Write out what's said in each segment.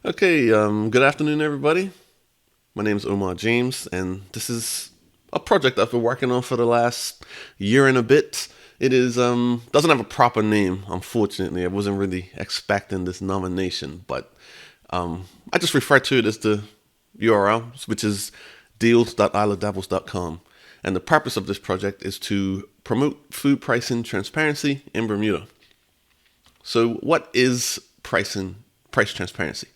Okay, good afternoon, everybody. My name is Omar James, and this is a project I've been working on for the last year and a bit. It is doesn't have a proper name, unfortunately. I wasn't really expecting this nomination, but I just refer to it as the URL, which is deals.isleofdevils.com. And the purpose of this project is to promote food pricing transparency in Bermuda. So, what is price transparency?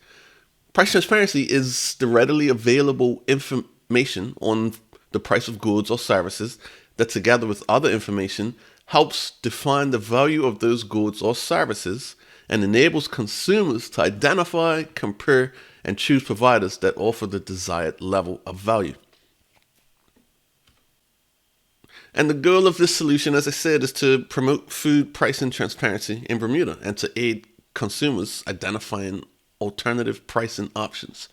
Price transparency is the readily available information on the price of goods or services that, together with other information, helps define the value of those goods or services and enables consumers to identify, compare, and choose providers that offer the desired level of value. And the goal of this solution, as I said, is to promote food pricing transparency in Bermuda and to aid consumers identifying alternative pricing options.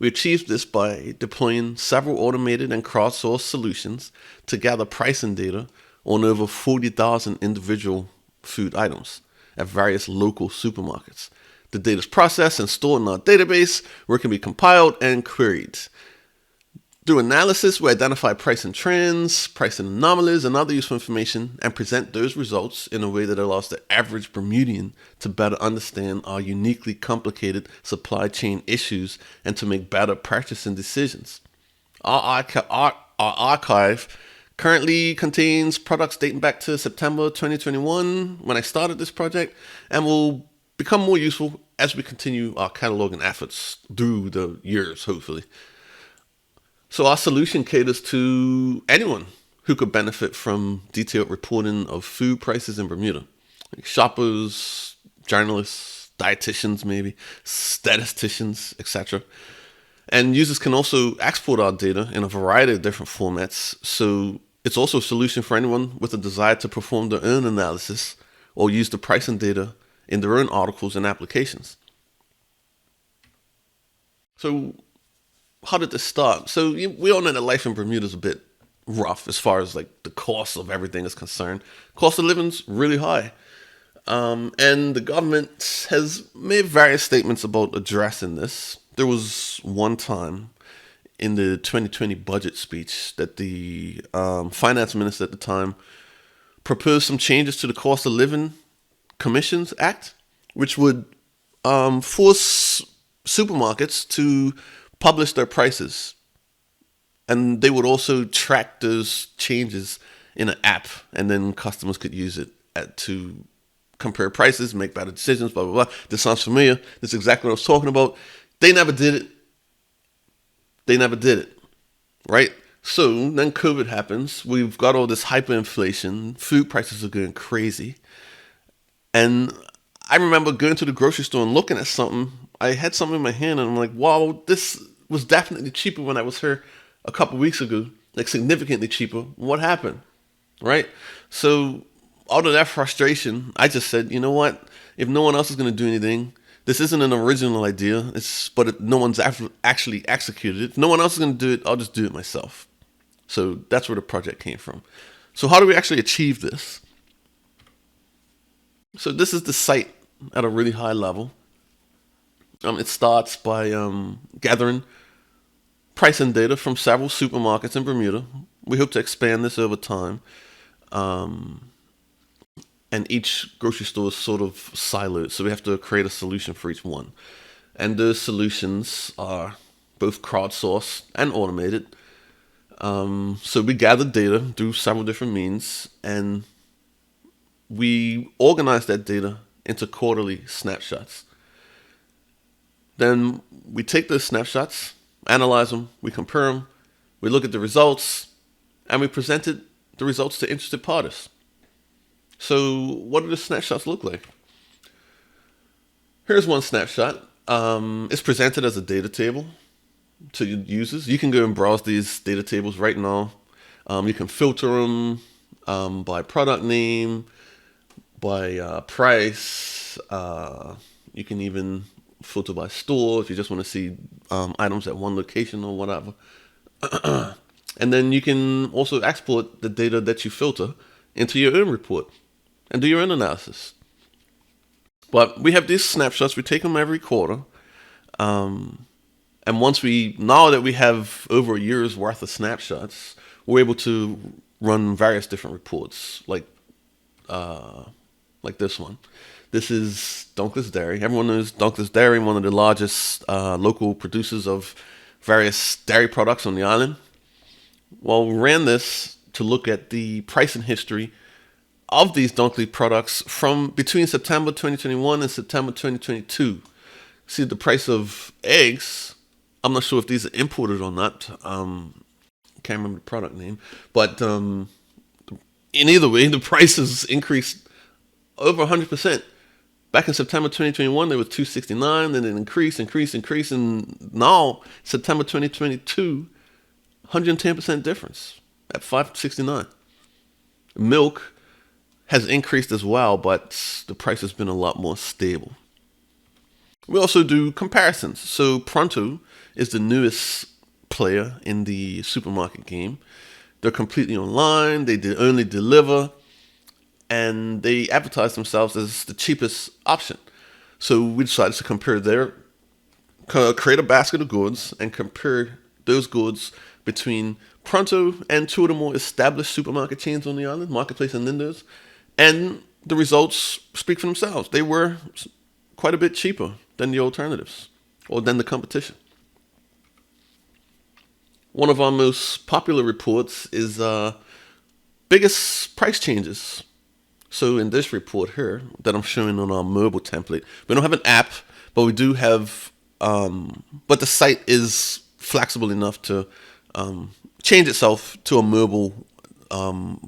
We achieved this by deploying several automated and crowdsourced solutions to gather pricing data on over 40,000 individual food items at various local supermarkets. The data is processed and stored in our database where it can be compiled and queried. Through analysis, we identify pricing trends, pricing anomalies, and other useful information and present those results in a way that allows the average Bermudian to better understand our uniquely complicated supply chain issues and to make better purchasing decisions. Our archive currently contains products dating back to September 2021 when I started this project and will become more useful as we continue our cataloging efforts through the years, hopefully. So our solution caters to anyone who could benefit from detailed reporting of food prices in Bermuda. Like shoppers, journalists, dietitians maybe, statisticians, etc. And users can also export our data in a variety of different formats. So it's also a solution for anyone with a desire to perform their own analysis or use the pricing data in their own articles and applications. So how did this start? So we all know that life in Bermuda is a bit rough as far as like the cost of everything is concerned. Cost of living's really high. And the government has made various statements about addressing this. There was one time in the 2020 budget speech that the finance minister at the time proposed some changes to the Cost of Living Commissions Act, which would force supermarkets to publish their prices. And they would also track those changes in an app, and then customers could use it to compare prices, make better decisions, blah, blah, blah. This sounds familiar. This is exactly what I was talking about. They never did it. Right? So then COVID happens. We've got all this hyperinflation. Food prices are going crazy. And I remember going to the grocery store and looking at something. I had something in my hand and I'm like, wow, this was definitely cheaper when I was here a couple weeks ago, like significantly cheaper. What happened? Right? So out of that frustration, I just said, you know what? If no one else is going to do anything, this isn't an original idea, no one's actually executed it. If no one else is going to do it, I'll just do it myself. So that's where the project came from. So how do we actually achieve this? So this is the site at a really high level. It starts by gathering pricing data from several supermarkets in Bermuda. We hope to expand this over time. And each grocery store is sort of siloed, so we have to create a solution for each one. And those solutions are both crowdsourced and automated. So we gather data through several different means, and we organize that data into quarterly snapshots. Then we take those snapshots, analyze them, we compare them, we look at the results, and we presented the results to interested parties. So what do the snapshots look like? Here's one snapshot. It's presented as a data table to users. You can go and browse these data tables right now. You can filter them by product name, by price. You can even filter by store if you just want to see items at one location or whatever. And then you can also export the data that you filter into your own report and do your own analysis. But we have these snapshots. We take them every quarter. And now that we have over a year's worth of snapshots, we're able to run various different reports, like this one. This is Dunkless Dairy. Everyone knows Dunkless Dairy, one of the largest local producers of various dairy products on the island. Well, we ran this to look at the pricing history of these Dunkley products from between September 2021 and September 2022. See, the price of eggs, I'm not sure if these are imported or not. Can't remember the product name. But in either way, the prices increased over 100%. Back in September 2021, they were $2.69, then it increased, and now, September 2022, 110% difference at $5.69. Milk has increased as well, but the price has been a lot more stable. We also do comparisons. So Pronto is the newest player in the supermarket game. They're completely online. They only deliver, and they advertise themselves as the cheapest option. So we decided to create a basket of goods and compare those goods between Pronto and two of the more established supermarket chains on the island, Marketplace and Lindo's. And the results speak for themselves. They were quite a bit cheaper than the alternatives or than the competition. One of our most popular reports is biggest price changes. So in this report here that I'm showing on our mobile template, we don't have an app, but we do have, but the site is flexible enough to change itself to a mobile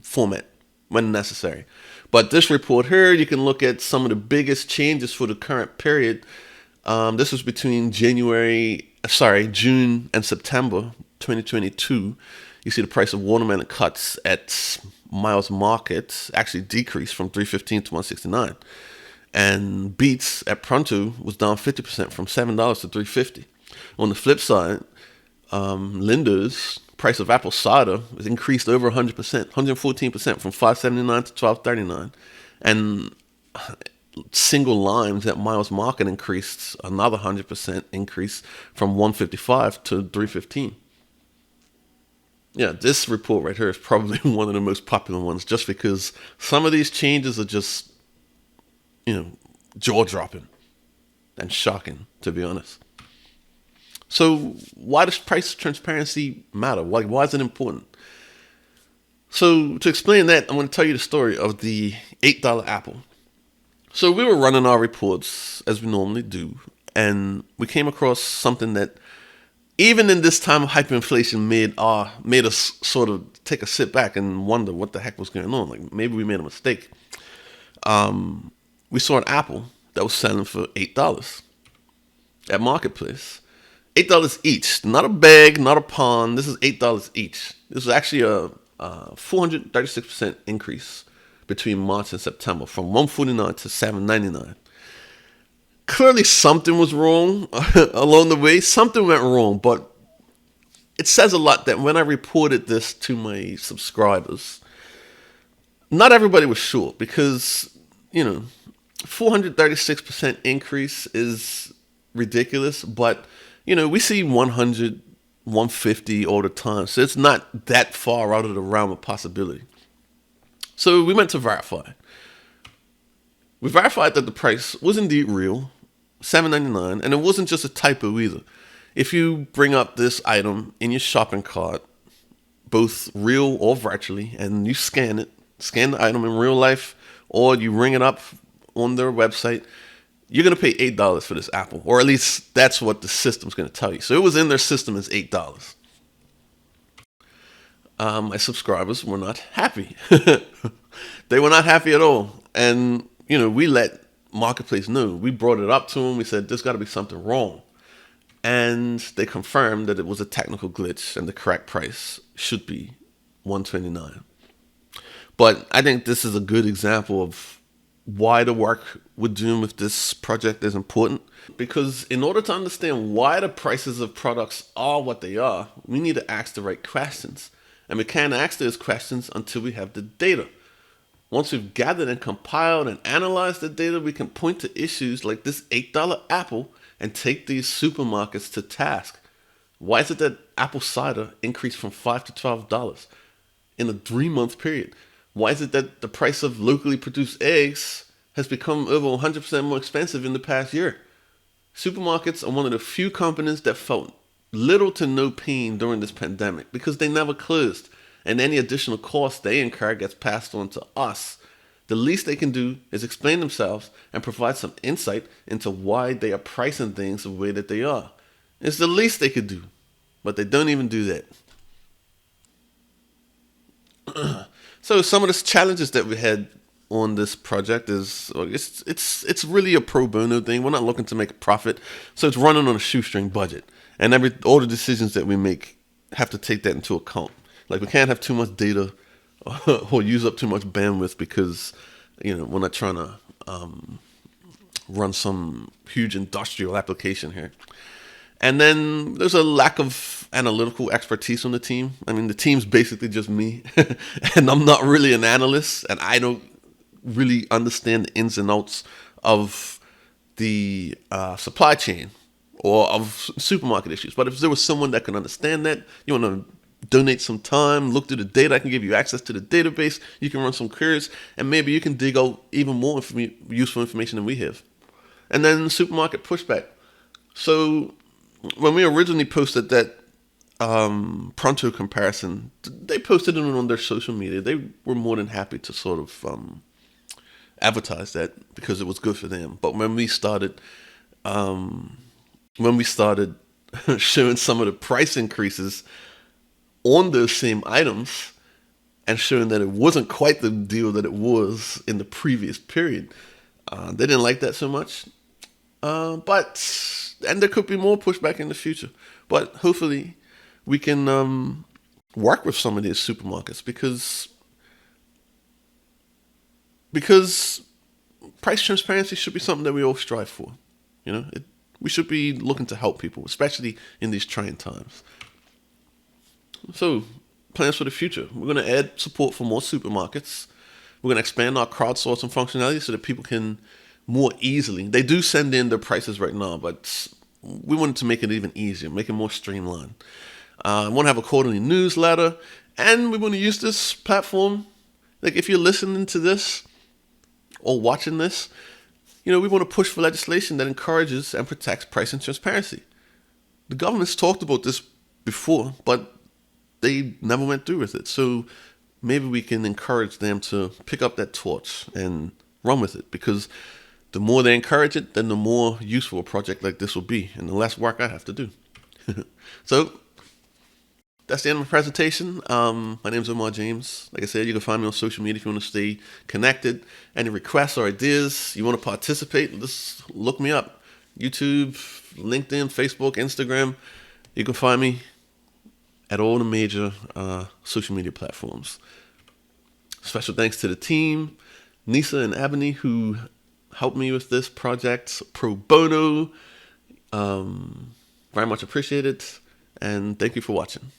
format when necessary. But this report here, you can look at some of the biggest changes for the current period. This was between June and September 2022. You see the price of watermelon cuts at Miles Market actually decreased from $3.15 to $1.69. And beets at Pronto was down 50% from $7 to $3.50. On the flip side, Lindo's price of apple cider was increased over 100%, 114% from $5.79 to $12.39. And single limes at Miles Market increased another 100% increase from $1.55 to $3.15. Yeah, this report right here is probably one of the most popular ones just because some of these changes are just, jaw-dropping and shocking, to be honest. So why does price transparency matter? Why is it important? So to explain that, I'm going to tell you the story of the $8 apple. So we were running our reports as we normally do, and we came across something that even in this time of hyperinflation made us sort of take a sit back and wonder what the heck was going on. Like maybe we made a mistake. We saw an apple that was selling for $8 at Marketplace. $8 each, not a bag, not a pound. This is $8 each. This is actually a 436% increase between March and September, from $1.49 to $7.99. Clearly something was wrong along the way. Something went wrong, but it says a lot that when I reported this to my subscribers, not everybody was sure because, 436% increase is ridiculous, but, we see 100, 150 all the time. So it's not that far out of the realm of possibility. So we went to verify. We verified that the price was indeed real, $7.99, and it wasn't just a typo either. If you bring up this item in your shopping cart, both real or virtually, and you scan the item in real life, or you ring it up on their website, you're going to pay $8 for this apple, or at least that's what the system's going to tell you. So it was in their system as $8. My subscribers were not happy. They were not happy at all. And, we let Marketplace know. We brought it up to them. We said, there's got to be something wrong. And they confirmed that it was a technical glitch and the correct price should be $1.29. But I think this is a good example of why the work we're doing with this project is important. Because in order to understand why the prices of products are what they are, we need to ask the right questions. And we can't ask those questions until we have the data. Once we've gathered and compiled and analyzed the data, we can point to issues like this $8 apple and take these supermarkets to task. Why is it that apple cider increased from $5 to $12 in a 3 month period? Why is it that the price of locally produced eggs has become over 100% more expensive in the past year? Supermarkets are one of the few companies that felt little to no pain during this pandemic because they never closed, and any additional cost they incur gets passed on to us. The least they can do is explain themselves and provide some insight into why they are pricing things the way that they are. It's the least they could do, but they don't even do that. So some of the challenges that we had on this project is it's really a pro bono thing. We're not looking to make a profit, so it's running on a shoestring budget, and all the decisions that we make have to take that into account. Like we can't have too much data or use up too much bandwidth because we're not trying to run some huge industrial application here. And then there's a lack of analytical expertise on the team. I mean, the team's basically just me, and I'm not really an analyst, and I don't really understand the ins and outs of the supply chain or of supermarket issues. But if there was someone that can understand that, you want to donate some time, look through the data, I can give you access to the database, you can run some queries, and maybe you can dig out even more useful information than we have. And then supermarket pushback. So when we originally posted that Pronto comparison, they posted it on their social media. They were more than happy to sort of advertise that because it was good for them. But when we started showing some of the price increases on those same items and showing that it wasn't quite the deal that it was in the previous period, they didn't like that so much. And there could be more pushback in the future. But hopefully we can work with some of these supermarkets because price transparency should be something that we all strive for. We should be looking to help people, especially in these trying times. So, plans for the future. We're going to add support for more supermarkets. We're going to expand our crowdsourcing functionality so that people can more easily. They do send in their prices right now, but we wanted to make it even easier, make it more streamlined. I want to have a quarterly newsletter, and we want to use this platform. Like if you're listening to this or watching this, we want to push for legislation that encourages and protects price and transparency. The government's talked about this before, but they never went through with it. So maybe we can encourage them to pick up that torch and run with it, because the more they encourage it, then the more useful a project like this will be, and the less work I have to do. So that's the end of my presentation. My name is Omar James. Like I said, you can find me on social media if you want to stay connected. Any requests or ideas, you want to participate, just look me up. YouTube, LinkedIn, Facebook, Instagram. You can find me at all the major social media platforms. Special thanks to the team, Nisa and Ebony, who helped me with this project pro bono. Very much appreciated, and thank you for watching.